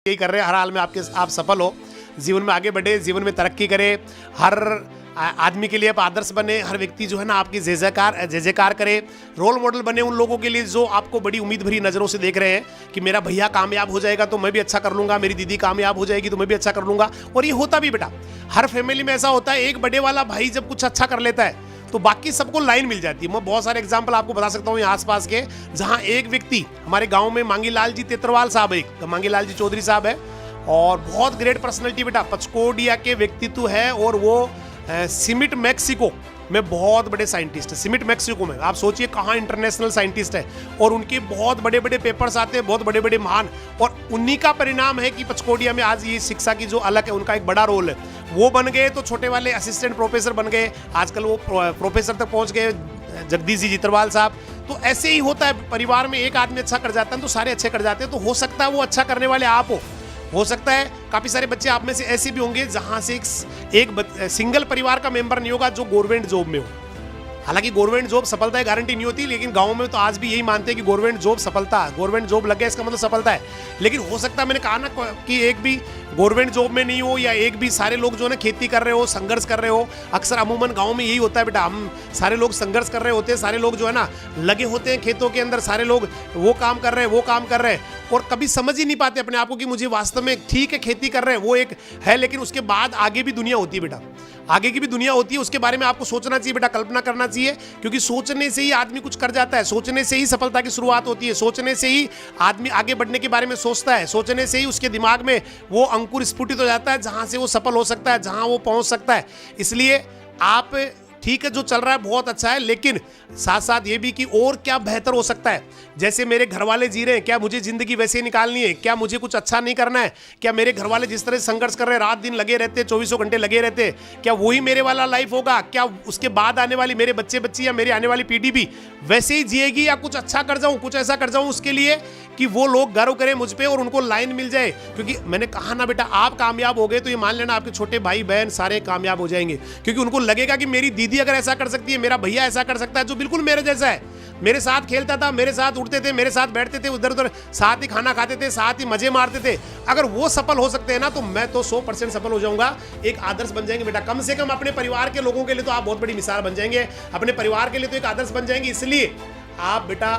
यही कर रहे हैं, हर हाल में आप सफल हो, जीवन में आगे बढ़े, जीवन में तरक्की करें, हर आदमी के लिए आप आदर्श बने, हर व्यक्ति जो है ना आपकी जय जयकार करे, रोल मॉडल बने उन लोगों के लिए जो आपको बड़ी उम्मीद भरी नज़रों से देख रहे हैं कि मेरा भैया कामयाब हो जाएगा तो मैं भी अच्छा कर लूँगा, मेरी दीदी कामयाब हो जाएगी तो मैं भी अच्छा कर लूँगा। और ये होता भी बेटा, हर फैमिली में ऐसा होता है, एक बड़े वाला भाई जब कुछ अच्छा कर लेता है तो बाकी सबको लाइन मिल जाती है। मैं बहुत सारे एग्जाम्पल आपको बता सकता हूँ यहाँ आसपास के, जहाँ एक व्यक्ति हमारे गाँव में मांगीलाल जी तेतरवाल साहब, एक मांगीलाल जी चौधरी साहब है और बहुत ग्रेट पर्सनैलिटी बेटा, पचकोडिया के व्यक्तित्व है और वो सीमिट मैक्सिको में बहुत बड़े साइंटिस्ट है। सीमिट मैक्सिको में आप सोचिए कहाँ इंटरनेशनल साइंटिस्ट है और उनके बहुत बड़े बड़े पेपर्स आते हैं, बहुत बड़े बड़े महान, और उन्हीं का परिणाम है कि पचकोडिया में आज ये शिक्षा की जो अलग है उनका एक बड़ा रोल है। वो बन गए तो छोटे वाले असिस्टेंट प्रोफेसर बन गए, आजकल वो प्रोफेसर तक पहुँच गए, जगदीश जी चित्रवाल साहब। तो ऐसे ही होता है, परिवार में एक आदमी अच्छा कर जाता है तो सारे अच्छे कर जाते हैं। तो हो सकता है वो अच्छा करने वाले आप हो सकता है काफ़ी सारे बच्चे आप में से ऐसे भी होंगे जहां से एक सिंगल परिवार का मेंबर नहीं होगा जो गवर्नमेंट जॉब में हो। हालांकि गवर्नमेंट जॉब सफलता की गारंटी नहीं होती, लेकिन गांव में तो आज भी यही मानते हैं कि गवर्नमेंट जॉब सफलता है, गवर्नमेंट जॉब लग गया इसका मतलब सफलता है। लेकिन हो सकता है, मैंने कहा ना कि एक भी गवर्नमेंट जॉब में नहीं हो या एक भी सारे लोग जो है ना खेती कर रहे हो, संघर्ष कर रहे हो। अक्सर अमूमन गांव में यही होता है बेटा, हम सारे लोग संघर्ष कर रहे होते हैं, सारे लोग जो है ना लगे होते हैं खेतों के अंदर, सारे लोग वो काम कर रहे हैं वो काम कर रहे हैं और कभी समझ ही नहीं पाते अपने आप को कि मुझे वास्तव में ठीक है खेती कर रहे हैं वो एक है, लेकिन उसके बाद आगे भी दुनिया होती है बेटा, आगे की भी दुनिया होती है। उसके बारे में आपको सोचना चाहिए बेटा, कल्पना करना चाहिए, क्योंकि सोचने से ही आदमी कुछ कर जाता है, सोचने से ही सफलता की शुरुआत होती है, सोचने से ही आदमी आगे बढ़ने के बारे में सोचता है, सोचने से ही उसके दिमाग में वो अंकुर स्फुटित हो जाता है जहां से वो सफल हो सकता है, जहां वो पहुंच सकता है। इसलिए आप ठीक है जो चल रहा है बहुत अच्छा है, लेकिन साथ साथ ये भी कि और क्या बेहतर हो सकता है। जैसे मेरे घर वाले जी रहे हैं, क्या मुझे जिंदगी वैसे निकालनी है? क्या मुझे कुछ अच्छा नहीं करना है? क्या मेरे घर वाले जिस तरह से संघर्ष कर रहे हैं, रात दिन लगे रहते, 24 घंटे लगे रहते, क्या वही मेरे वाला लाइफ होगा? क्या उसके बाद आने वाली मेरे बच्चे बच्ची या मेरी आने वाली पीढ़ी भी वैसे ही जिएगी, या कुछ अच्छा कर जाऊं, कुछ ऐसा कर जाऊं उसके लिए कि वो लोग गर्व करें मुझ पे और उनको लाइन मिल जाए? क्योंकि मैंने कहा ना बेटा, आप कामयाब हो गए तो ये मान लेना आपके छोटे भाई बहन सारे कामयाब हो जाएंगे, क्योंकि उनको लगेगा कि मेरी दीदी अगर ऐसा कर सकती है, मेरा भैया ऐसा कर सकता है जो बिल्कुल मेरे जैसा है, मेरे साथ खेलता था, मेरे साथ उठते थे, मेरे साथ बैठते थे, उधर उधर साथ ही खाना खाते थे, साथ ही मजे मारते थे। अगर वो सफल हो सकते हैं ना, तो मैं तो 100% सफल हो जाऊंगा, एक आदर्श बन जाएंगे बेटा। कम से कम अपने परिवार के लोगों के लिए तो आप बहुत बड़ी मिसाल बन जाएंगे, अपने परिवार के लिए तो एक आदर्श बन जाएंगे। इसलिए आप बेटा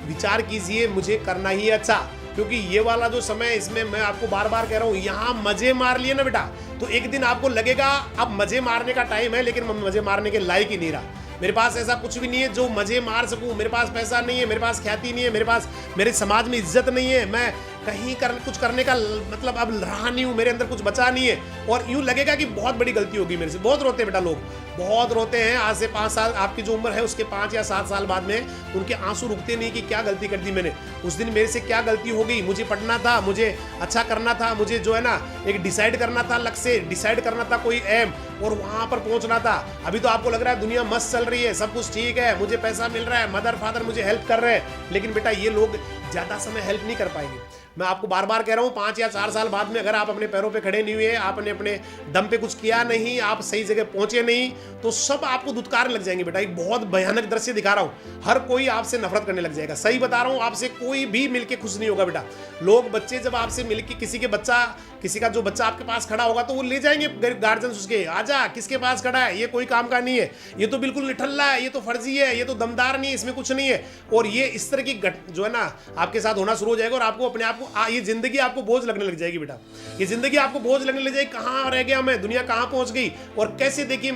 विचार कीजिए, मुझे करना ही अच्छा, क्योंकि ये वाला जो समय है इसमें मैं आपको बार बार कह रहा हूँ, यहाँ मजे मार लिए ना बेटा तो एक दिन आपको लगेगा अब मजे मारने का टाइम है, लेकिन मैं मजे मारने के लायक ही नहीं रहा। मेरे पास ऐसा कुछ भी नहीं है जो मजे मार सकूं, मेरे पास पैसा नहीं है, मेरे पास ख्याति नहीं है, मेरे पास मेरे समाज में इज्जत नहीं है, मैं कहीं कुछ करने का मतलब अब रहा नहीं हूँ, मेरे अंदर कुछ बचा नहीं है, और यूँ लगेगा कि बहुत बड़ी गलती होगी मेरे से। बहुत रोते हैं बेटा लोग, बहुत रोते हैं। आज से 5 साल आपकी जो उम्र है उसके 5 या 7 साल बाद में उनके आंसू रुकते नहीं कि क्या गलती कर दी मैंने, उस दिन मेरे से क्या गलती हो गई, मुझे पढ़ना था, मुझे अच्छा करना था, मुझे जो है ना एक डिसाइड करना था, लक्ष्य डिसाइड करना था, कोई एम, और वहां पर पहुंचना था। अभी तो आपको लग रहा है दुनिया मस्त चल रही है, सब कुछ ठीक है, मुझे पैसा मिल रहा है, मदर फादर मुझे हेल्प कर रहे हैं, लेकिन बेटा ये लोग ज्यादा समय हेल्प नहीं कर पाएंगे। मैं आपको बार बार कह रहा हूँ, 5 या 4 साल बाद में अगर आप अपने पैरों पे खड़े नहीं हुए, आपने अपने दम पे कुछ किया नहीं, आप सही जगह पहुंचे नहीं, तो सब आपको दुत्कारने लग जाएंगे बेटा। एक बहुत भयानक दृश्य दिखा रहा हूँ, हर कोई आपसे नफरत करने लग जाएगा। सही बता रहा हूँ, आपसे कोई भी मिलके खुश नहीं होगा बेटा। लोग बच्चे जब आपसे मिलके किसी का जो बच्चा आपके पास खड़ा होगा तो वो ले जाएंगे गार्जियन उसके, आजा किसके पास खड़ा है, ये कोई काम का नहीं है, ये तो बिल्कुल निठल्ला है, ये तो फर्जी है, ये तो दमदार नहीं है, इसमें कुछ नहीं है। और ये इस तरह की जो है ना आपके साथ होना शुरू हो जाएगा, और आपको अपने आप को ये जिंदगी आपको बोझ लगने लग जाएगी बेटा। ये जिंदगी आपको बोझ लगने लग जाएगी, कहाँ रह गया मैं, दुनिया कहाँ पहुंच गई, और कैसे देखिए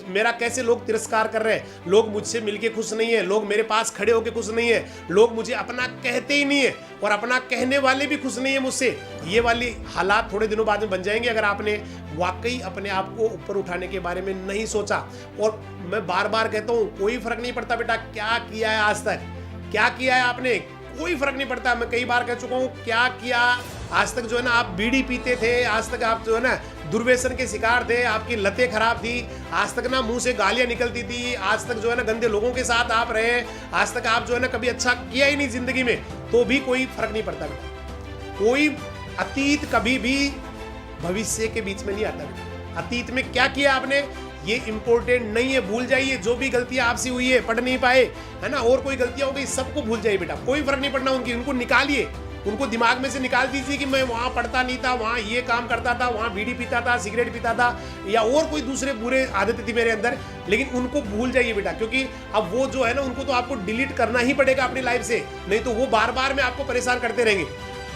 मेरा कैसे लोग तिरस्कार कर रहे हैं, लोग मुझसे मिलके खुश नहीं है, लोग मेरे पास खड़े होकर खुश नहीं है, लोग मुझे अपना कहते ही नहीं है, और अपना कहने वाले भी खुश नहीं है मुझसे। ये वाली हालात थोड़े दिनों बाद में बन जाएंगे अगर आपने वाकई अपने आप को ऊपर उठाने के बारे में नहीं सोचा। और मैं बार बार कहता हूं, कोई फर्क नहीं पड़ता बेटा क्या किया है आज तक, क्या किया है आपने, कोई फर्क नहीं पड़ता। मैं कई बार कह चुका हूं, क्या किया आज तक। जो है ना आप बीड़ी पीते थे, आज तक आप जो है ना दुर्व्यसन के शिकार थे, आपकी लतें खराब थी, आज तक ना मुंह से गालियां निकलती थी, आज तक जो है ना गंदे लोगों के साथ आप रहे, आज तक आप जो है ना कभी अच्छा किया ही नहीं जिंदगी में, तो भी कोई फर्क नहीं पड़ता बेटा। कोई अतीत कभी भी भविष्य के बीच में नहीं आता बेटा। अतीत में क्या किया आपने ये इंपॉर्टेंट नहीं है, भूल जाइए। जो भी गलतियां आपसे हुई है, पढ़ नहीं पाए है ना, और कोई गलतियां हो गई, सबको भूल जाइए बेटा, कोई फर्क नहीं पड़ना उनको निकालिए। उनको दिमाग में से निकाल दीजिए कि मैं वहाँ पढ़ता नहीं था, वहाँ ये काम करता था, वहाँ बीड़ी पीता था, सिगरेट पीता था, या और कोई दूसरे बुरे आदतें थी मेरे अंदर, लेकिन उनको भूल जाइए बेटा, क्योंकि अब वो जो है ना उनको तो आपको डिलीट करना ही पड़ेगा अपनी लाइफ से, नहीं तो वो बार बार में आपको परेशान करते रहेंगे,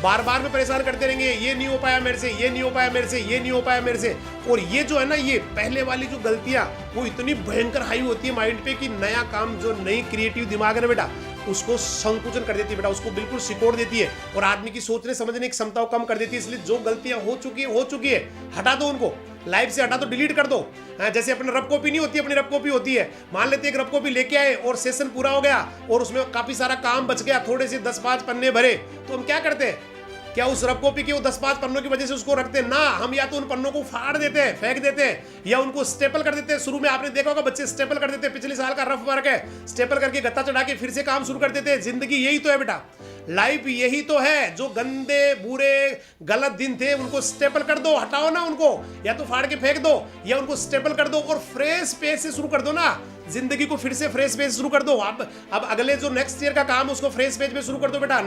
बार बार में परेशान करते रहेंगे, ये नहीं हो पाया मेरे से, ये नहीं हो पाया मेरे से, ये नहीं हो पाया मेरे से। और ये जो है ना, ये पहले वाली जो गलतियां वो इतनी भयंकर हाई होती है माइंड पे कि नया काम जो नई क्रिएटिव दिमाग है ना बेटा, उसको संकुचन कर देती है बेटा, उसको बिल्कुल सिकोड़ देती है और आदमी की सोचने समझने की क्षमता को कम कर देती है। इसलिए जो गलतियां हो चुकी है हटा दो, उनको लाइफ से हटा दो, डिलीट कर दो। जैसे अपने रब कॉपी नहीं होती, अपनी रब कॉपी होती है, मान लेते एक रब कॉपी लेके आए और सेशन पूरा हो गया और उसमें काफी सारा काम बच गया, थोड़े से 10-5 पन्ने भरे, तो हम क्या करते हैं, क्या उस रब कॉपी के वो 10-5 पन्नों की वजह से उसको रखते हैं? ना, हम या तो उन पन्नों को फाड़ देते हैं, फेंक देते हैं, या उनको स्टेपल कर देते हैं। शुरू में आपने देखा होगा बच्चे स्टेपल कर देते हैं, पिछले साल का रफ वर्क है, स्टेपल करके गत्ता चढ़ा के फिर से काम शुरू कर देते हैं। जिंदगी यही तो है बेटा, लाइफ यही तो है। जो गंदे बुरे गलत दिन थे उनको स्टेपल कर दो, हटाओ ना उनको, या तो फाड़ के फेंक दो या उनको स्टेपल कर दो और फ्रेश पेज से शुरू कर दो ना, जिंदगी को फिर से फ्रेश पेज शुरू कर दो। अब अगले जो नेक्स्ट ईयर का काम उसको फ्रेश पेज पे शुरू कर दो बेटा,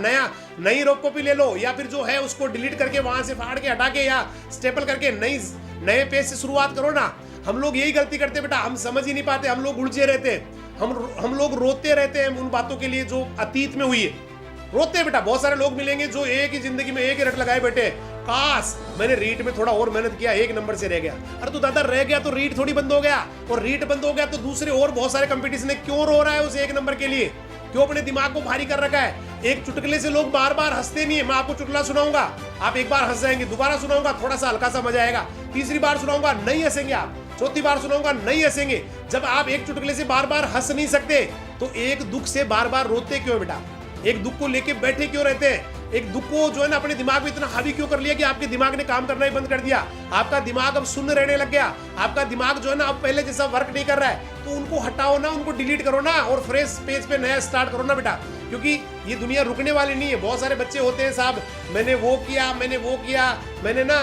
नई रफ कॉपी ले लो, या फिर जो है उसको डिलीट करके वहां से फाड़ के हटा के या स्टेपल करके नए पेज से शुरुआत करो ना। हम लोग यही गलती करते बेटा, हम समझ ही नहीं पाते, हम लोग उलझे रहते हैं, हम लोग रोते रहते हैं उन बातों के लिए जो अतीत में हुई है, रोते हैं बेटा। बहुत सारे लोग मिलेंगे जो एक ही जिंदगी में एक ही रट लगाए बैठे, काश मैंने रीट में थोड़ा और मेहनत किया, 1 नंबर से रह गया। अरे तो दादा रह गया तो रीट थोड़ी बंद हो गया, और रीट बंद हो गया तो दूसरे और बहुत सारे कंपटीशन है, क्यों रो रहा है उस 1 नंबर के लिए? क्यों अपने दिमाग को भारी कर रखा है? एक चुटकुले से लोग बार बार हंसते नहीं है। मैं आपको चुटकुला सुनाऊंगा, आप एक बार हंस जाएंगे, दोबारा सुनाऊंगा थोड़ा सा हल्का सा मजा आएगा, तीसरी बार सुनाऊंगा नहीं हंसेंगे आप, चौथी बार सुनाऊंगा नहीं हंसेंगे। जब आप एक चुटकुले से बार बार हंस नहीं सकते तो एक दुख से बार बार रोते क्यों बेटा? एक दुख को लेके बैठे क्यों रहते हैं? एक दुख को जो है ना अपने दिमाग में इतना हावी क्यों कर लिया कि आपके दिमाग ने काम करना ही बंद कर दिया? आपका दिमाग अब शून्य रहने लग गया, आपका दिमाग जो है ना अब पहले जैसा वर्क नहीं कर रहा है। तो उनको हटाओ ना, उनको डिलीट करो ना और फ्रेश पेज पे नया स्टार्ट करो ना बेटा, क्योंकि ये दुनिया रुकने वाली नहीं है। बहुत सारे बच्चे होते हैं साहब, मैंने वो किया, मैंने ना,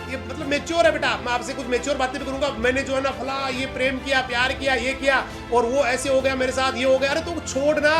ये मतलब मेच्योर है बेटा, मैं आपसे कुछ मेच्योर बातें भी करूंगा, मैंने जो है ना फला ये प्रेम किया, प्यार किया, ये किया और वो ऐसे हो गया मेरे साथ, ये हो गया। अरे तो छोड़ ना,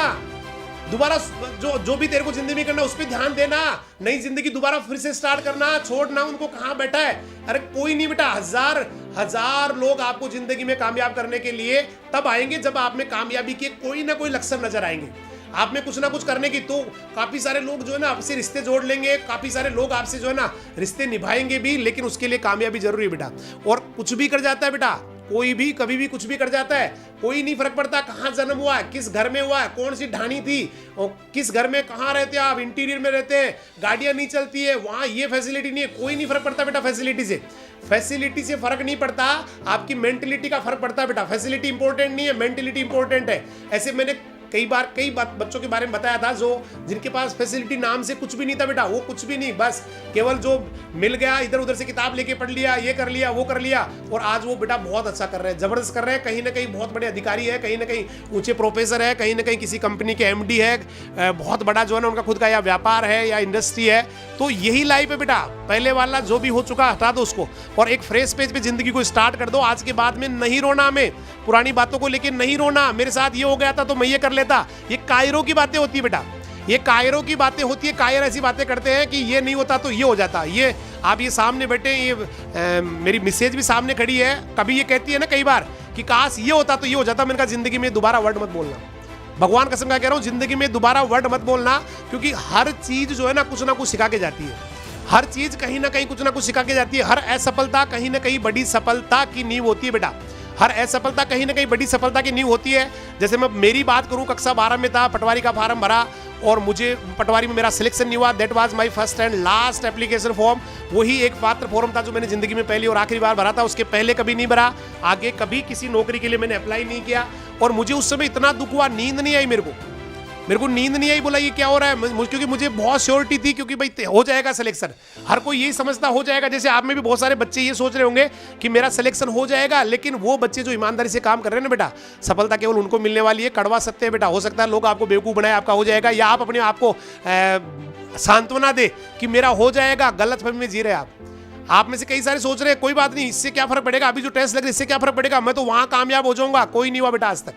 दोबारा जो भी तेरे को जिंदगी में करना उस पर ध्यान देना, नई जिंदगी दोबारा फिर से स्टार्ट करना, छोड़ना उनको। कहाँ बैठा है? अरे कोई नहीं बेटा, हजार लोग आपको जिंदगी में कामयाब करने के लिए तब आएंगे जब आप में कामयाबी के कोई ना कोई लक्षण नजर आएंगे, आप में कुछ ना कुछ करने की। तो काफी सारे लोग जो है ना आपसे रिश्ते जोड़ लेंगे, काफी सारे लोग आपसे जो है ना रिश्ते निभाएंगे भी, लेकिन उसके लिए कामयाबी जरूरी है बेटा। और कुछ भी कर जाता है बेटा, कोई भी कभी भी कुछ भी कर जाता है, कोई नहीं फर्क पड़ता कहाँ जन्म हुआ है, किस घर में हुआ है, कौन सी ढाणी थी और किस घर में कहाँ रहते हैं आप, इंटीरियर में रहते हैं, गाड़ियां नहीं चलती है, वहाँ ये फैसिलिटी नहीं है, कोई नहीं फर्क पड़ता बेटा। फैसिलिटी से फर्क नहीं पड़ता, आपकी मेंटेलिटी का फर्क पड़ता है बेटा। फैसिलिटी इंपॉर्टेंट नहीं है, मेंटेलिटी इंपॉर्टेंट है। ऐसे मैंने कई बच्चों के बारे में बताया था जो जिनके पास फैसिलिटी नाम से कुछ भी नहीं था बेटा, वो कुछ भी नहीं, बस केवल जो मिल गया इधर उधर से किताब लेके पढ़ लिया, ये कर लिया, वो कर लिया, और आज वो बेटा बहुत अच्छा कर रहे हैं, जबरदस्त कर रहे हैं, कहीं ना कहीं बहुत बड़े अधिकारी है, कहीं ना कहीं ऊंचे प्रोफेसर है, कहीं ना कहीं किसी कंपनी के एमडी है, बहुत बड़ा जो है ना उनका खुद का या व्यापार है या इंडस्ट्री है। तो यही लाइफ है बेटा, पहले वाला जो भी हो चुका हटा दो उसको और एक फ्रेश पेज पे जिंदगी को स्टार्ट कर दो। आज के बाद में नहीं रोना, हमें पुरानी बातों को लेकर नहीं रोना, मेरे साथ ये हो गया था तो मैं ये कर लेता, ये कायरों की बातें होती है बेटा, ये कायरों की बातें होती है। कायर ऐसी बातें करते हैं कि ये नहीं होता तो ये हो जाता। ये आप ये सामने बैठे, ये मेरी मिसेज भी सामने खड़ी है, कभी ये कहती है ना कई बार कि काश ये होता तो ये हो जाता। मैंने कहा जिंदगी में दोबारा वर्ड मत बोलना, भगवान कसम का कह रहा हूँ, जिंदगी में दोबारा वर्ड मत बोलना, क्योंकि हर चीज जो है ना कुछ सिखा के जाती है, हर चीज कहीं ना कहीं कुछ ना कुछ सिखा के जाती है। हर असफलता कहीं ना कहीं बड़ी सफलता की नींव होती है बेटा, हर असफलता कहीं ना कहीं बड़ी सफलता की नींव होती है। जैसे मैं मेरी बात करूं, कक्षा 12 में था, पटवारी का फार्म भरा और मुझे पटवारी में मेरा सिलेक्शन नहीं हुआ। That was my first and last application form. वही एक पात्र फॉर्म था जो मैंने जिंदगी में पहली और आखिरी बार भरा था, उसके पहले कभी नहीं भरा, आगे कभी किसी नौकरी के लिए मैंने अप्लाई नहीं किया। और मुझे उस समय इतना दुख हुआ, नींद नहीं आई मेरे को नींद नहीं आई, बोला ये क्या हो रहा है, क्योंकि मुझे बहुत श्योरिटी थी, क्योंकि भाई हो जाएगा सिलेक्शन, हर कोई यही समझता हो जाएगा। जैसे आप में भी बहुत सारे बच्चे ये सोच रहे होंगे कि मेरा सिलेक्शन हो जाएगा, लेकिन वो बच्चे जो ईमानदारी से काम कर रहे हैं ना बेटा, सफलता केवल उनको मिलने वाली है। कड़वा सत्य है बेटा, हो सकता है लोग आपको बेवकूफ़ बनाए, आपका हो जाएगा, या आप अपने आप को सांत्वना दे कि मेरा हो जाएगा, गलत फहमी में जी रहे आप में से कई सारे सोच रहे हैं कोई बात नहीं, इससे क्या फर्क पड़ेगा, अभी जो टेस्ट लग रहा है इससे क्या फर्क पड़ेगा, मैं तो वहां कामयाब हो जाऊंगा। कोई नहीं हुआ बेटा आज तक,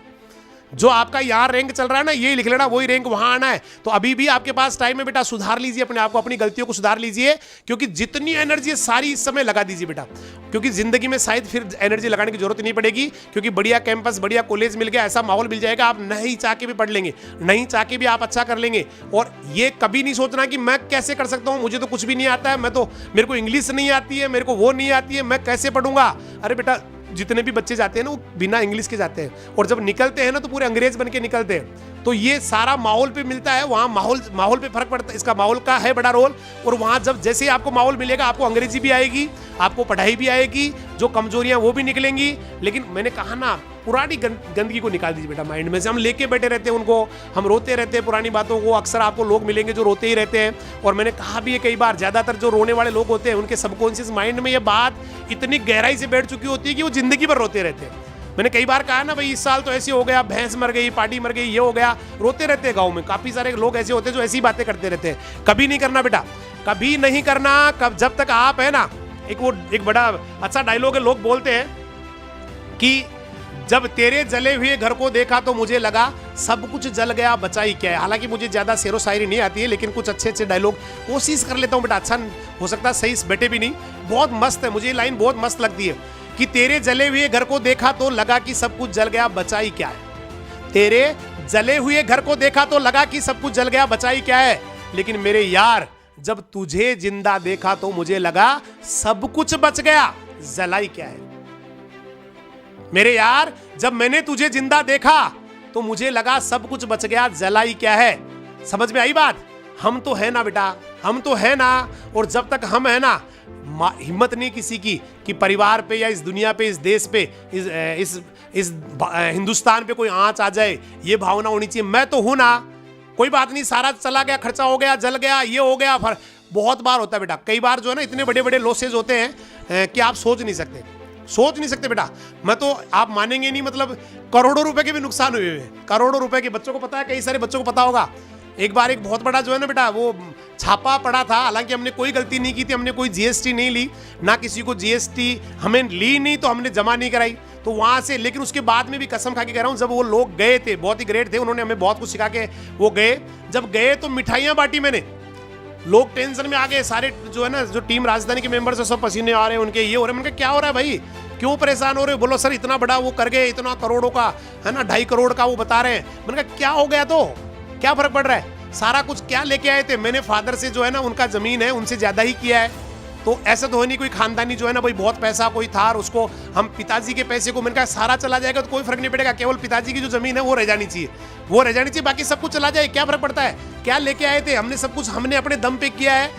जो आपका यहाँ रैंक चल रहा है ना, ये लिख लेना, वही रैंक वहां आना है। तो अभी भी आपके पास टाइम है बेटा, सुधार लीजिए अपने आप को, अपनी गलतियों को सुधार लीजिए, क्योंकि जितनी एनर्जी है सारी इस समय लगा दीजिए बेटा, क्योंकि जिंदगी में शायद फिर एनर्जी लगाने की जरूरत नहीं पड़ेगी, क्योंकि बढ़िया कैंपस, बढ़िया कॉलेज मिल गया, ऐसा माहौल मिल जाएगा, आप नहीं चाह के भी पढ़ लेंगे, नहीं चाह के भी आप अच्छा कर लेंगे। और ये कभी नहीं सोचना कि मैं कैसे कर सकता हूँ, मुझे तो कुछ भी नहीं आता है, मेरे को इंग्लिश नहीं आती है, मेरे को वो नहीं आती है, मैं कैसे पढ़ूंगा। अरे बेटा, जितने भी बच्चे जाते हैं ना वो बिना इंग्लिश के जाते हैं, और जब निकलते हैं ना तो पूरे अंग्रेज बन के निकलते हैं। तो ये सारा माहौल पे मिलता है, वहाँ माहौल पे फर्क पड़ता है, इसका माहौल का है बड़ा रोल। और वहाँ जब जैसे ही आपको माहौल मिलेगा, आपको अंग्रेजी भी आएगी, आपको पढ़ाई भी आएगी, जो कमजोरियां वो भी निकलेंगी। लेकिन मैंने कहा ना, पुरानी गंदगी को निकाल दीजिए बेटा माइंड में से। हम लेके बैठे रहते हैं उनको, हम रोते रहते हैं पुरानी बातों को। अक्सर आपको लोग मिलेंगे जो रोते ही रहते हैं, और मैंने कहा भी है कई बार, ज्यादातर जो रोने वाले लोग होते हैं उनके सबकॉन्शियस माइंड में ये बात इतनी गहराई से बैठ चुकी होती है कि वो जिंदगी भर रोते रहते हैं। मैंने कई बार कहा ना भाई, इस साल तो ऐसे हो गया, भैंस मर गई, पार्टी मर गई, ये हो गया, रोते रहते हैं। गाँव में काफी सारे लोग ऐसे होते हैं जो ऐसी बातें करते रहते हैं। कभी नहीं करना बेटा, कभी नहीं करना। जब तक आप है ना, एक बड़ा अच्छा डायलॉग है, लोग बोलते हैं कि जब तेरे जले हुए घर को देखा तो मुझे लगा सब कुछ जल गया, बचा ही क्या है। हालांकि मुझे ज्यादा शेरो शायरी नहीं आती है, लेकिन कुछ अच्छे अच्छे डायलॉग कोशिश कर लेता हूं बेटा। अच्छा हो सकता है सही बैठे भी नहीं, बहुत मस्त है, मुझे ये लाइन बहुत मस्त लगती है कि तेरे जले हुए घर को देखा तो लगा कि सब कुछ जल गया, बचा ही क्या है। तेरे जले हुए घर को देखा तो लगा कि सब कुछ जल गया, बचा ही क्या है। लेकिन मेरे यार, जब तुझे जिंदा देखा तो मुझे लगा सब कुछ बच गया, जलाई क्या है। मेरे यार, जब मैंने तुझे जिंदा देखा तो मुझे लगा सब कुछ बच गया, जलाई क्या है। समझ में आई बात। हम तो है ना बेटा, हम तो है ना। और जब तक हम है ना, हिम्मत नहीं किसी की कि परिवार पे या इस दुनिया पे, इस देश पे, इस हिंदुस्तान पे कोई आंच आ जाए, ये भावना होनी चाहिए। मैं तो हूं ना, कोई बात नहीं, सारा चला गया, खर्चा हो गया, जल गया, ये हो गया। बहुत बार होता है बेटा, कई बार जो है ना, इतने बड़े बड़े लॉसेज होते हैं कि आप सोच नहीं सकते बेटा। मैं तो, आप मानेंगे नहीं, मतलब करोड़ों रुपए के भी नुकसान हुए हैं, करोड़ों रुपए के। बच्चों को पता है, कई सारे बच्चों को पता होगा। एक बार एक बहुत बड़ा जो है ना बेटा, वो छापा पड़ा था। हालांकि हमने कोई गलती नहीं की थी, हमने कोई जीएसटी नहीं ली, ना किसी को जीएसटी हमें ली नहीं, तो हमने जमा नहीं कराई। तो वहां से, लेकिन उसके बाद में भी कसम खा के कह रहा हूं, जब वो लोग गए थे, बहुत ही ग्रेट थे, उन्होंने हमें बहुत कुछ सिखा के वो गए। जब गए तो मिठाइयां बांटी मैंने, लोग टेंशन में आ गए सारे, जो है ना, जो टीम राजधानी के मेंबर्स है, सब पसीने आ रहे हैं उनके, ये हो रहे हैं। मैंने कहा क्या हो रहा है भाई, क्यों परेशान हो रहे हो। बोलो सर इतना बड़ा वो कर गए, इतना करोड़ों का है ना, 2.5 करोड़ का वो बता रहे हैं। मैंने कहा क्या हो गया, तो क्या फर्क पड़ रहा है, सारा कुछ क्या लेके आए थे। मैंने फादर से जो है ना, उनका जमीन है, उनसे ज्यादा ही किया है। तो ऐसा तो है नहीं कोई खानदानी जो है ना भाई बहुत पैसा कोई था और उसको हम पिताजी के पैसे को, मैंने कहा सारा चला जाएगा तो कोई फर्क नहीं पड़ेगा, केवल पिताजी की जो जमीन है वो रह जानी चाहिए, वो रह जानी चाहिए, बाकी सब कुछ चला जाए, क्या फर्क पड़ता है। क्या लेके आए थे, हमने सब कुछ हमने अपने दम पे किया है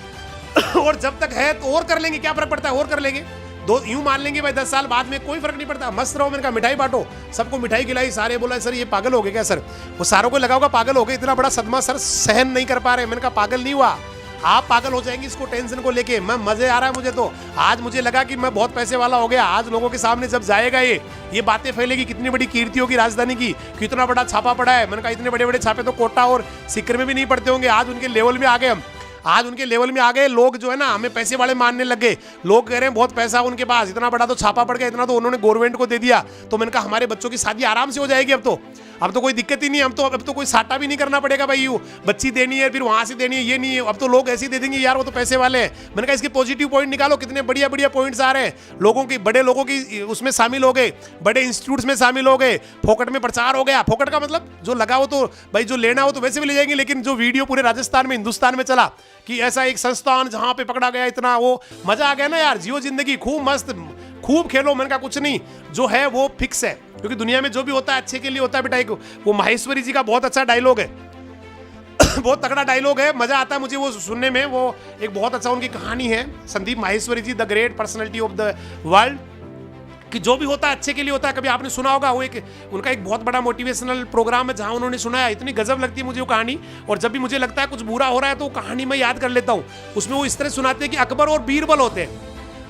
और जब तक है तो और कर लेंगे, क्या फर्क पड़ता है, और कर लेंगे। दो यूं मान लेंगे भाई 10 साल बाद में, कोई फर्क नहीं पड़ता, मस्त रहो। मैंने कहा मिठाई बांटो, सबको मिठाई खिलाई। सारे बोला सर ये पागल हो गए क्या सर, वो सारों को लगा होगा पागल हो गए, इतना बड़ा सदमा सर सहन नहीं कर पा रहे। मैंने कहा पागल नहीं हुआ, आप पागल हो जाएंगे इसको टेंशन को लेके। मैं मजे आ रहा है मुझे तो, आज मुझे लगा कि मैं बहुत पैसे वाला हो गया। आज लोगों के सामने जब जाएगा ये बातें फैलेगी, कितनी बड़ी कीर्ति होगी राजधानी की, कितना बड़ा छापा पड़ा है। मैंने कहा इतने बड़े बड़े छापे तो कोटा और सिक्कर में भी नहीं पड़ते होंगे। आज उनके लेवल में आ गए हम, आज उनके लेवल में आ गए लोग, जो है ना हमें पैसे वाले मानने लग गए। लोग कह रहे हैं बहुत पैसा उनके पास, इतना बड़ा तो छापा पड़ गया, इतना तो उन्होंने गवर्नमेंट को दे दिया। तो मैंने कहा हमारे बच्चों की शादी आराम से हो जाएगी, अब तो कोई दिक्कत ही नहीं, अब तो कोई साटा भी नहीं करना पड़ेगा भाई, यू बच्ची देनी है फिर वहां से देनी है, ये नहीं है, अब तो लोग ऐसे ही दे देंगे यार, वो तो पैसे वाले हैं। मैंने कहा इसके पॉजिटिव पॉइंट निकालो, कितने बढ़िया बढ़िया पॉइंट्स आ रहे हैं लोगों की, बड़े लोगों की उसमें शामिल हो गए, बड़े इंस्टीट्यूट्स में शामिल हो गए, फोकट में प्रचार हो गया। फोकट का मतलब जो लगा वो तो भाई, जो लेना हो तो वैसे भी ले जाएंगे, लेकिन जो वीडियो पूरे राजस्थान में, हिंदुस्तान में चला कि ऐसा एक संस्थान जहां पे पकड़ा गया, इतना वो मजा आ गया ना यार। जियो जिंदगी, खूब मस्त, खूब खेलो। मैंने कहा कुछ नहीं, जो है वो फिक्स है, क्योंकि दुनिया में जो भी होता है अच्छे के लिए होता है बेटा। एक वो माहेश्वरी जी का बहुत अच्छा डायलॉग है बहुत तगड़ा डायलॉग है, मजा आता है मुझे वो सुनने में। वो एक बहुत अच्छा उनकी कहानी है, Sandeep Maheshwari ji, the great personality of the world, कि जो भी होता है अच्छे के लिए होता है। कभी आपने सुना होगा, वो उनका एक बहुत बड़ा मोटिवेशनल प्रोग्राम है जहां उन्होंने सुनाया, इतनी गजब लगती है मुझे वो कहानी। और जब भी मुझे लगता है कुछ बुरा हो रहा है तो कहानी मैं याद कर लेता हूँ। उसमें वो इस तरह सुनाते हैं कि अकबर और बीरबल होते हैं,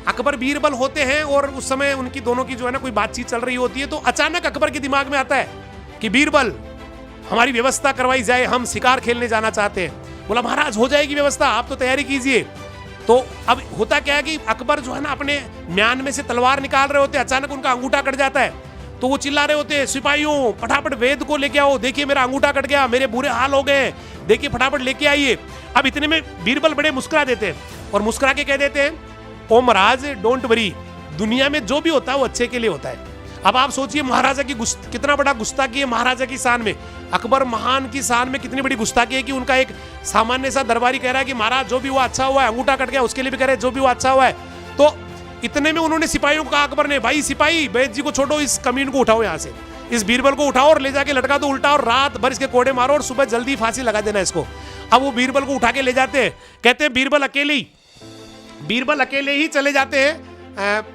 अकबर बीरबल होते हैं, और उस समय उनकी दोनों की जो है ना कोई बातचीत चल रही होती है। तो अचानक अकबर के दिमाग में आता है कि बीरबल हमारी व्यवस्था करवाई जाए, हम शिकार खेलने जाना चाहते हैं। बोला महाराज हो जाएगी व्यवस्था, आप तो तैयारी कीजिए। तो अब होता क्या है कि अकबर जो है ना अपने म्यान में से तलवार निकाल रहे होते हैं, अचानक उनका अंगूठा कट जाता है। तो वो चिल्ला रहे होते हैं, सिपाहियों फटाफट वेद को लेके आओ, देखिए मेरा अंगूठा कट गया, मेरे बुरे हाल हो गए, देखिए फटाफट लेके आइए। अब इतने में बीरबल बड़े मुस्कुरा देते हैं और मुस्कुरा के कह देते हैं, ओ महाराज डोंट वरी, दुनिया में जो भी होता है वो अच्छे के लिए होता है। अब आप सोचिए महाराजा की कितना बड़ा गुस्ताखी है महाराजा की शान में, अकबर महान की शान में कितनी बड़ी गुस्ताखी है कि उनका एक सामान्य सा दरबारी कह रहा है कि महाराज जो भी हुआ अच्छा हुआ है, अंगूठा कट गया उसके लिए भी कह रहे हैं जो भी हुआ अच्छा हुआ है। तो इतने में उन्होंने सिपाहियों को कहा, अकबर ने, भाई सिपाही वैद्य जी को छोड़ो, इस कमीन को उठाओ यहाँ से, इस बीरबल को उठाओ और ले जाके लटका दो उल्टा, और रात भर इसके कोड़े मारो और सुबह जल्दी फांसी लगा देना इसको। अब वो बीरबल को उठा के ले जाते हैं, कहते हैं बीरबल अकेले ही चले जाते हैं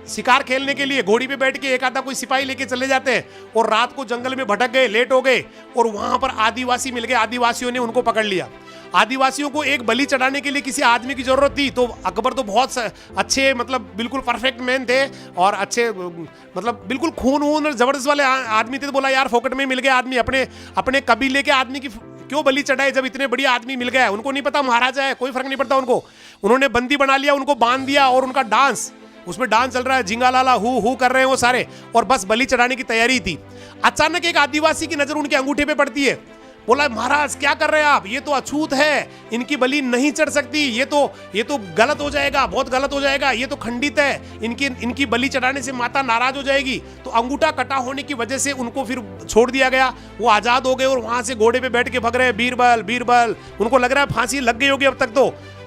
शिकार खेलने के लिए, घोड़ी पे बैठ के एक आधा कोई सिपाही लेके चले जाते हैं, और रात को जंगल में भटक गए, लेट हो गए, और वहां पर आदिवासी मिल गए, आदिवासियों ने उनको पकड़ लिया। आदिवासियों को एक बलि चढ़ाने के लिए किसी आदमी की जरूरत थी, तो अकबर तो बहुत अच्छे मतलब बिल्कुल परफेक्ट मैन थे और अच्छे मतलब बिल्कुल खून और जबरदस्त वाले आदमी थे, तो बोला यार फोकट में मिल गया आदमी, अपने कबीले के आदमी की क्यों बलि चढ़ाए जब इतने बढ़िया आदमी मिल गया। उनको नहीं पता महाराजा है, कोई फर्क नहीं पड़ता उनको। उन्होंने बंदी बना लिया, उनको बांध दिया, और उनका डांस, उसमें डांस चल रहा है, झिंगा लाला हु कर रहे हैं वो सारे, और बस बलि चढ़ाने की तैयारी थी। अचानक एक आदिवासी की नजर उनके अंगूठे पे पड़ती है, बोला महाराज क्या कर रहे हैं आप, ये तो अछूत है, इनकी बलि नहीं चढ़ सकती, ये तो गलत हो जाएगा, बहुत गलत हो जाएगा, ये तो खंडित है, इनकी बलि चढ़ाने से माता नाराज हो जाएगी। तो अंगूठा कटा होने की वजह से उनको फिर छोड़ दिया गया, वो आजाद हो गए और वहां से घोड़े पे बैठ के भग रहे बीरबल बीरबल, उनको लग रहा है फांसी लग गई होगी अब तक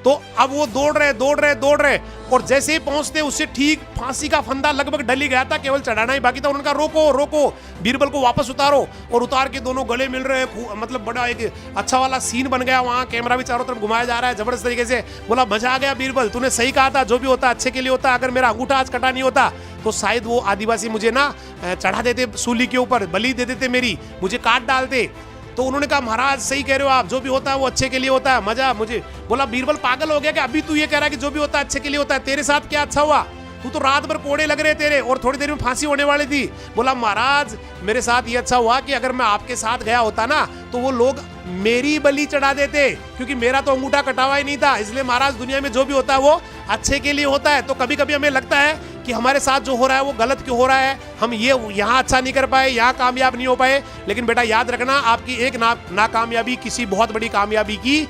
तो अब वो दौड़ रहे, और जैसे ही पहुंचते उससे ठीक फांसी का फंदा लगभग डल ही गया था, केवल चढ़ाना ही बाकी था। उन्होंने कहा रोको बीरबल को वापस उतारो, और उतार के दोनों गले मिल रहे हैं, मतलब बड़ा एक अच्छा वाला सीन बन गया, वहां कैमरा भी चारों तरफ घुमाया जा रहा है जबरदस्त तरीके से। बोला मजा आ गया बीरबल, तूने सही कहा था, जो भी होता अच्छे के लिए होता, अगर मेरा अंगूठा आज कटा नहीं होता तो शायद वो आदिवासी मुझे ना चढ़ा देते सूली के ऊपर, बलि दे देते मेरी, मुझे काट डालते। तो उन्होंने कहा महाराज सही कह रहे हो आप, जो भी होता है वो अच्छे के लिए होता है, मजा मुझे। बोला बीरबल पागल हो गया कि अभी तू ये कह रहा है कि जो भी होता है अच्छे के लिए होता है, तेरे साथ क्या अच्छा हुआ, तू तो रात भर कोड़े लग रहे तेरे और थोड़ी देर में फांसी होने वाली थी। बोला महाराज मेरे साथ ये अच्छा हुआ कि अगर मैं आपके साथ गया होता ना तो वो लोग मेरी बलि चढ़ा देते, क्योंकि मेरा तो अंगूठा कटा हुआ ही नहीं था। इसलिए महाराज दुनिया में जो भी होता है वो अच्छे के लिए होता है। तो कभी कभी हमें लगता है कि हमारे साथ जो हो रहा है वो गलत क्यों हो रहा है, हम ये यहाँ अच्छा नहीं कर पाए, यहाँ कामयाब नहीं हो पाए, लेकिन बेटा याद रखना आपकी एक नाकामयाबी किसी बहुत बड़ी कामयाबी की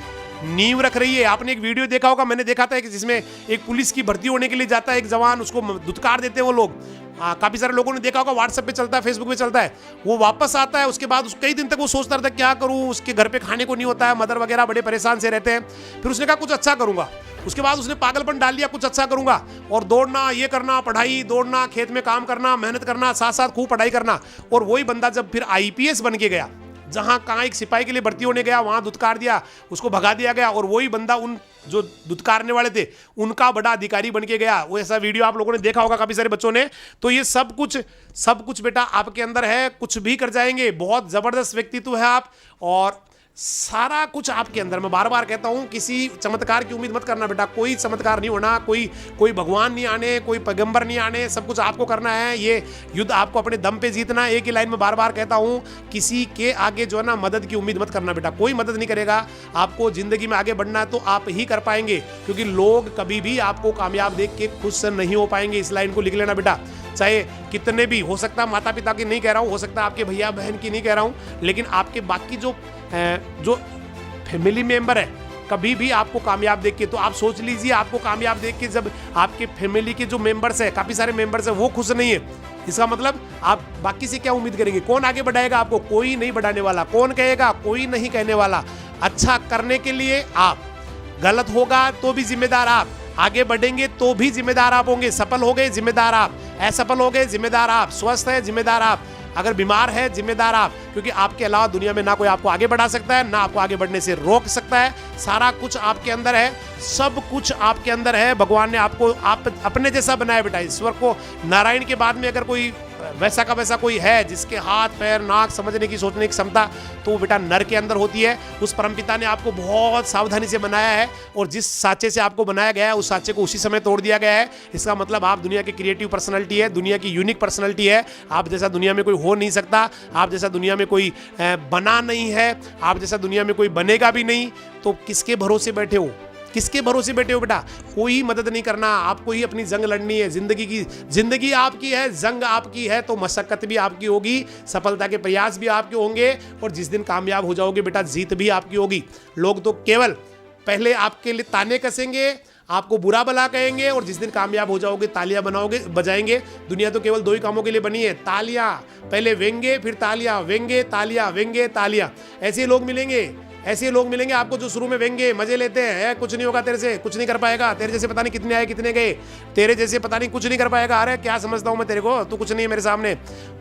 नींव रख रही है। आपने एक वीडियो देखा होगा, मैंने देखा था कि जिसमें एक पुलिस की भर्ती होने के लिए जाता है एक जवान, उसको धुतकार देते हैं वो लोग, काफी सारे लोगों ने देखा होगा, व्हाट्सएप पे चलता है, फेसबुक पे चलता है। वो वापस आता है, उसके बाद कई दिन तक वो सोचता रहता है क्या करूं, उसके घर पे खाने को नहीं होता है, मदर वगैरह बड़े परेशान से रहते हैं। फिर उसने कहा कुछ अच्छा करूंगा, उसके बाद उसने पागलपन डाल लिया, कुछ अच्छा करूंगा, और दौड़ना, ये करना, पढ़ाई, दौड़ना, खेत में काम करना, मेहनत करना, साथ साथ खूब पढ़ाई करना। और वही बंदा जब फिर IPS बन के गया, जहां कहाँ एक सिपाही के लिए भर्ती होने गया, वहां धुतकार दिया, उसको भगा दिया गया, और वही बंदा उन जो धुतकारने वाले थे उनका बड़ा अधिकारी बन के गया। वो ऐसा वीडियो आप लोगों ने देखा होगा काफी सारे बच्चों ने। तो ये सब कुछ बेटा आपके अंदर है, कुछ भी कर जाएंगे, बहुत जबरदस्त व्यक्तित्व है आप, और सारा कुछ आपके अंदर। मैं बार बार कहता हूं किसी चमत्कार की उम्मीद मत करना बेटा, कोई चमत्कार नहीं होना, कोई भगवान नहीं आने, कोई पैगंबर नहीं आने, सब कुछ आपको करना है। ये युद्ध आपको अपने दम पे जीतना है। एक ही लाइन में बार बार कहता हूं, किसी के आगे जो है ना मदद की उम्मीद मत करना बेटा, कोई मदद नहीं करेगा। आपको जिंदगी में आगे बढ़ना है तो आप ही कर पाएंगे, क्योंकि लोग कभी भी आपको कामयाब देख के खुश नहीं हो पाएंगे। इस लाइन को लिख लेना बेटा, चाहे कितने भी हो सकता है, माता पिता की नहीं कह रहा हूं, हो सकता है आपके भैया बहन की नहीं कह रहा हूं, लेकिन आपके बाकी जो फैमिली मेंबर है, कभी भी आपको कामयाब देख के, तो आप सोच लीजिए आपको कामयाब देख के जब आपके फैमिली के जो मेंबर्स है, काफी सारे मेंबर्स है, वो खुश नहीं है, इसका मतलब आप बाकी से क्या उम्मीद करेंगे? कौन आगे बढ़ाएगा आपको? कोई नहीं बढ़ाने वाला। कौन कहेगा? कोई नहीं कहने वाला। अच्छा करने के लिए आप, गलत होगा तो भी जिम्मेदार आप, आगे बढ़ेंगे तो भी जिम्मेदार आप होंगे। सफल हो गए जिम्मेदार आप, असफल हो गए जिम्मेदार आप, स्वस्थ है जिम्मेदार आप, अगर बीमार है जिम्मेदार आप, क्योंकि आपके अलावा दुनिया में ना कोई आपको आगे बढ़ा सकता है, ना आपको आगे बढ़ने से रोक सकता है। सारा कुछ आपके अंदर है, सब कुछ आपके अंदर है। भगवान ने आपको अपने जैसा बनाया बेटा। ईश्वर को, नारायण के बाद में अगर कोई वैसा का वैसा कोई है जिसके हाथ पैर नाक समझने की सोचने की क्षमता, तो बेटा नर के अंदर होती है। उस परमपिता ने आपको बहुत सावधानी से बनाया है, और जिस साँचे से आपको बनाया गया है उस साँचे को उसी समय तोड़ दिया गया है। इसका मतलब आप दुनिया की क्रिएटिव पर्सनैलिटी है, दुनिया की यूनिक पर्सनैलिटी है। आप जैसा दुनिया में कोई हो नहीं सकता, आप जैसा दुनिया में कोई बना नहीं है, आप जैसा दुनिया में कोई बनेगा भी नहीं। तो किसके भरोसे बैठे हो? किसके भरोसे बैठे हो बेटा? कोई मदद नहीं करना, आपको ही अपनी जंग लड़नी है। जिंदगी आपकी है, जंग आपकी है, तो मशक्कत भी आपकी होगी, सफलता के प्रयास भी आपके होंगे, और जिस दिन कामयाब हो जाओगे बेटा, जीत भी आपकी होगी। लोग तो केवल पहले आपके लिए ताने कसेंगे, आपको बुरा भला कहेंगे, और जिस दिन कामयाब हो जाओगे तालियां बजाएंगे। दुनिया तो केवल दो ही कामों के लिए बनी है, तालियां। पहले व्यंगे, फिर तालियां, व्यंगे तालियां, व्यंगे तालियां। ऐसे लोग मिलेंगे आपको जो शुरू में व्यंगे मजे लेते हैं, कुछ नहीं होगा तेरे से, कुछ नहीं कर पाएगा, तेरे जैसे पता नहीं कितने आए कितने गए, तेरे जैसे पता नहीं कुछ नहीं कर पाएगा, अरे क्या समझता हूं मैं तेरे को, तू कुछ नहीं है मेरे सामने।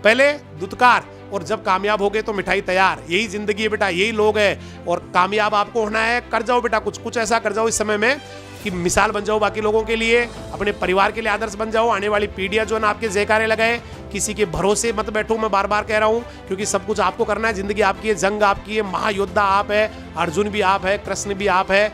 पहले दुत्कार, और जब कामयाब हो गए तो मिठाई तैयार। यही जिंदगी है बेटा, यही लोग हैं। और कामयाब आपको होना है, कर जाओ बेटा, कुछ ऐसा कर जाओ इस समय में कि मिसाल बन जाओ बाकी लोगों के लिए, अपने परिवार के लिए आदर्श बन जाओ। आने वाली पीढ़ियां जो है ना आपके जयकारे लगाए। किसी के भरोसे मत बैठो, मैं बार बार कह रहा हूं, क्योंकि सब कुछ आपको करना है। जिंदगी आपकी है, जंग आपकी है, महायोद्धा आप है, अर्जुन भी आप है, कृष्ण भी आप है,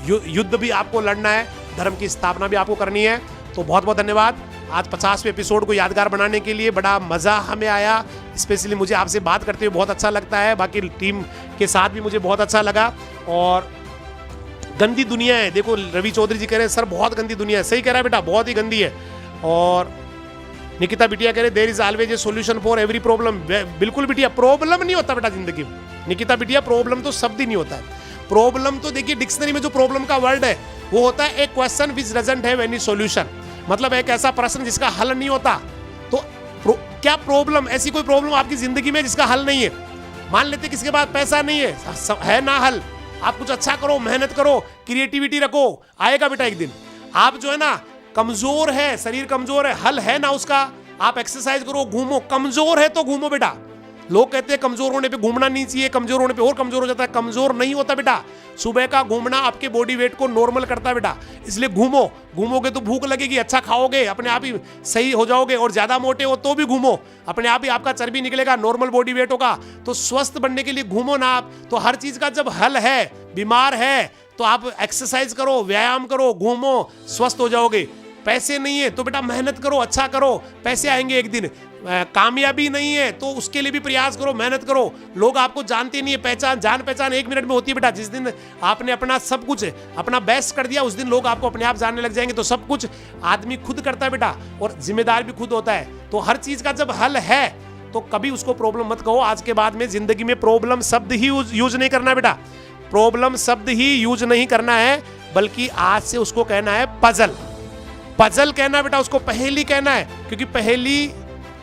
युद्ध भी आपको लड़ना है, धर्म की स्थापना भी आपको करनी है। तो बहुत बहुत धन्यवाद। आज 50वें एपिसोड को यादगार बनाने के लिए बड़ा मज़ा हमें आया। स्पेशली मुझे आपसे बात करते हुए बहुत अच्छा लगता है, बाकी टीम के साथ भी मुझे बहुत अच्छा लगा। और गंदी दुनिया है, देखो रवि चौधरी जी कह रहे हैं सर बहुत गंदी दुनिया है, सही कह रहा है बेटा, बहुत ही गंदी है। और निकिता बिटिया कह रहे there is always a solution for every problem. बिल्कुल बिटिया, प्रॉब्लम नहीं होता बेटा जिंदगी में। निकिता बिटिया, प्रॉब्लम तो शब्द ही नहीं होता है। प्रॉब्लम तो देखिए डिक्शनरी में जो प्रॉब्लम का वर्ड है वो होता है a question which doesn't have any solution, मतलब एक ऐसा प्रश्न जिसका हल नहीं होता। तो क्या प्रॉब्लम, ऐसी कोई प्रॉब्लम आपकी जिंदगी में जिसका हल नहीं है? मान लेते किसी के पास पैसा नहीं है ना हल, आप कुछ अच्छा करो, मेहनत करो, क्रिएटिविटी रखो, आएगा बेटा एक दिन। आप जो है ना कमजोर है, शरीर कमजोर है, हल है ना उसका, आप एक्सरसाइज करो, घूमो, कमजोर है तो घूमो बेटा। लोग कहते हैं कमजोर होने पे घूमना नहीं चाहिए, कमजोर होने पे और कमजोर हो जाता है। कमजोर नहीं होता बेटा, सुबह का घूमना आपके बॉडी वेट को नॉर्मल करता है बेटा, इसलिए घूमोगे तो भूख लगेगी, अच्छा खाओगे, अपने आप ही सही हो जाओगे। और ज्यादा मोटे हो तो भी घूमो, अपने आप ही आपका चर्बी निकलेगा, नॉर्मल बॉडी वेट होगा। तो स्वस्थ बनने के लिए घूमो ना आप। तो हर चीज का जब हल है, बीमार है तो आप एक्सरसाइज करो, व्यायाम करो, घूमो, स्वस्थ हो जाओगे। पैसे नहीं है तो बेटा मेहनत करो, अच्छा करो, पैसे आएंगे एक दिन। कामयाबी नहीं है तो उसके लिए भी प्रयास करो, मेहनत करो। लोग आपको जानते नहीं है, जान पहचान 1 मिनट में होती है बेटा। जिस दिन आपने अपना सब कुछ, अपना बेस्ट कर दिया, उस दिन लोग आपको अपने आप जानने लग जाएंगे। तो सब कुछ आदमी खुद करता है बेटा, और जिम्मेदार भी खुद होता है। तो हर चीज का जब हल है तो कभी उसको प्रॉब्लम मत कहो। आज के बाद में जिंदगी में प्रॉब्लम शब्द ही यूज नहीं करना बेटा, प्रॉब्लम शब्द ही यूज नहीं करना है, बल्कि आज से उसको कहना है पजल कहना बेटा, उसको पहेली कहना है। क्योंकि पहेली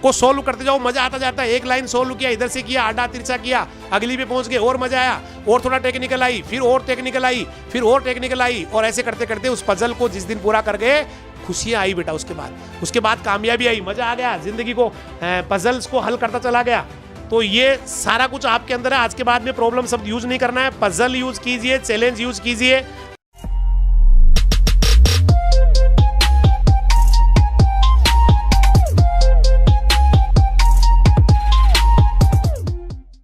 को सोल्व करते जाओ, मजा आता जाता है। एक लाइन सोल्व किया, इधर से किया, आड़ा तिरछा किया, अगली पे पहुंच गए, और मजा आया, और थोड़ा टेक्निकल आई, फिर और टेक्निकल आई, फिर और टेक्निकल आई, और ऐसे करते करते उस पजल को जिस दिन पूरा कर गए, खुशियां आई बेटा। उसके बाद कामयाबी आई, मजा आ गया, जिंदगी को पजल्स को हल करता चला गया। तो ये सारा कुछ आपके अंदर है। आज के बाद में प्रॉब्लम शब्द यूज नहीं करना है, पजल यूज कीजिए, चैलेंज यूज कीजिए,